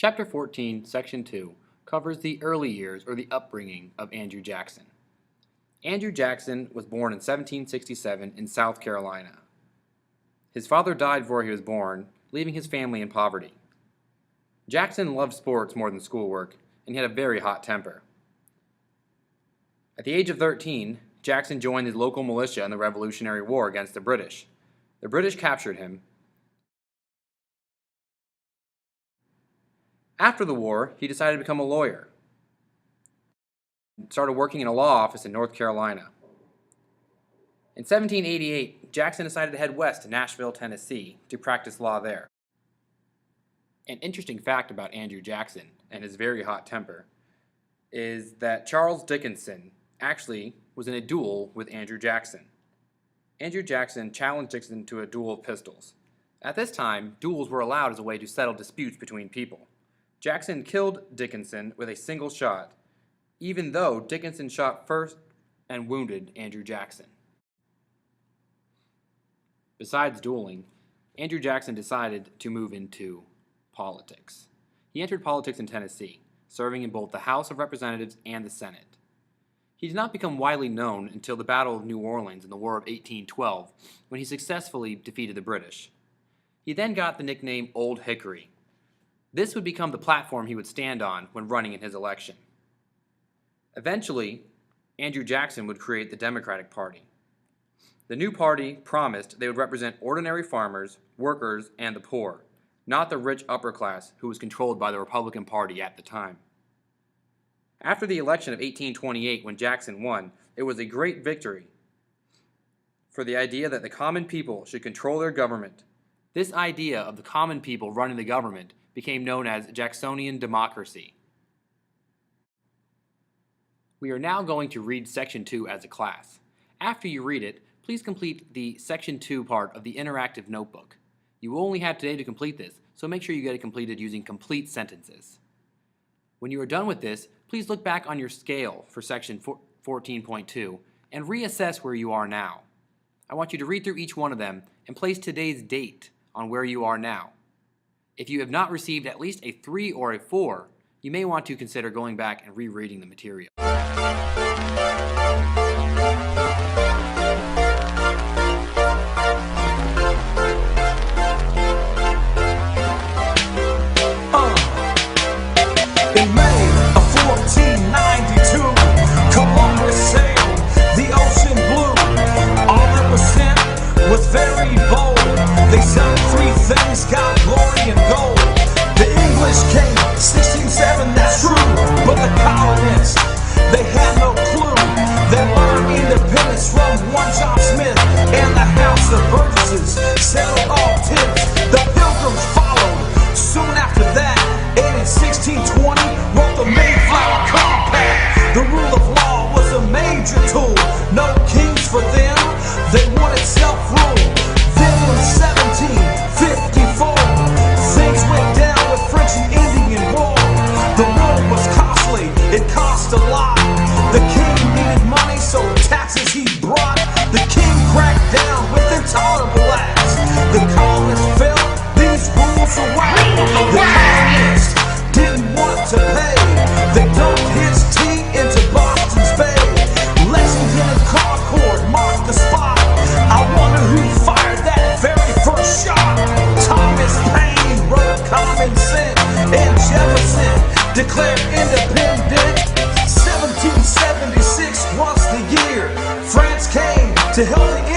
Chapter 14, Section 2 covers the early years or the upbringing of Andrew Jackson. Andrew Jackson was born in 1767 in South Carolina. His father died before he was born, leaving his family in poverty. Jackson loved sports more than schoolwork, and he had a very hot temper. At the age of 13, Jackson joined the local militia in the Revolutionary War against the British. The British captured him. After the war, he decided to become a lawyer. Started working in a law office in North Carolina. In 1788, Jackson decided to head west to Nashville, Tennessee, to practice law there. An interesting fact about Andrew Jackson and his very hot temper is that Charles Dickinson actually was in a duel with Andrew Jackson. Andrew Jackson challenged Dickinson to a duel of pistols. At this time, duels were allowed as a way to settle disputes between people. Jackson killed Dickinson with a single shot, even though Dickinson shot first and wounded Andrew Jackson. Besides dueling, Andrew Jackson decided to move into politics. He entered politics in Tennessee, serving in both the House of Representatives and the Senate. He did not become widely known until the Battle of New Orleans in the War of 1812, when he successfully defeated the British. He then got the nickname Old Hickory. This would become the platform he would stand on when running in his election. Eventually, Andrew Jackson would create the Democratic Party. The new party promised they would represent ordinary farmers, workers, and the poor, not the rich upper class who was controlled by the Republican Party at the time. After the election of 1828, when Jackson won, it was a great victory for the idea that the common people should control their government. This idea of the common people running the government became known as Jacksonian democracy. We are now going to read Section 2 as a class. After you read it, please complete the Section 2 part of the interactive notebook. You will only have today to complete this, so make sure you get it completed using complete sentences. When you are done with this, please look back on your scale for Section 14.2 and reassess where you are now. I want you to read through each one of them and place today's date on where you are now. If you have not received at least a 3 or a 4, you may want to consider going back and rereading the material. In May of 1492, Columbus sailed the ocean blue. All that was sent was very bold. They sung 3 things, got glory and gold. The English came 1607, that's true, but the colonists, they had no clue. They learned independence from one John Smith, and the House of Burgesses settled all tips. The Pilgrims followed soon after that, and in 1620 wrote the Mayflower Compact. The rule of law was a major tool. No kings for them, they wanted self-rule. Then in 1754, things went down with French and Indian War. The war was costly, it cost a lot. The king needed money, so taxes he brought. The king cracked down with intolerable acts. The colonists felt these rules were whack. The colonists didn't want to pay. They dumped his tea into Boston's Bay. Lexington and Concord marked the spot. I wonder who fired that very first shot. Thomas Paine wrote Common Sense, and Jefferson declared independence. 1776 was the year France came to help the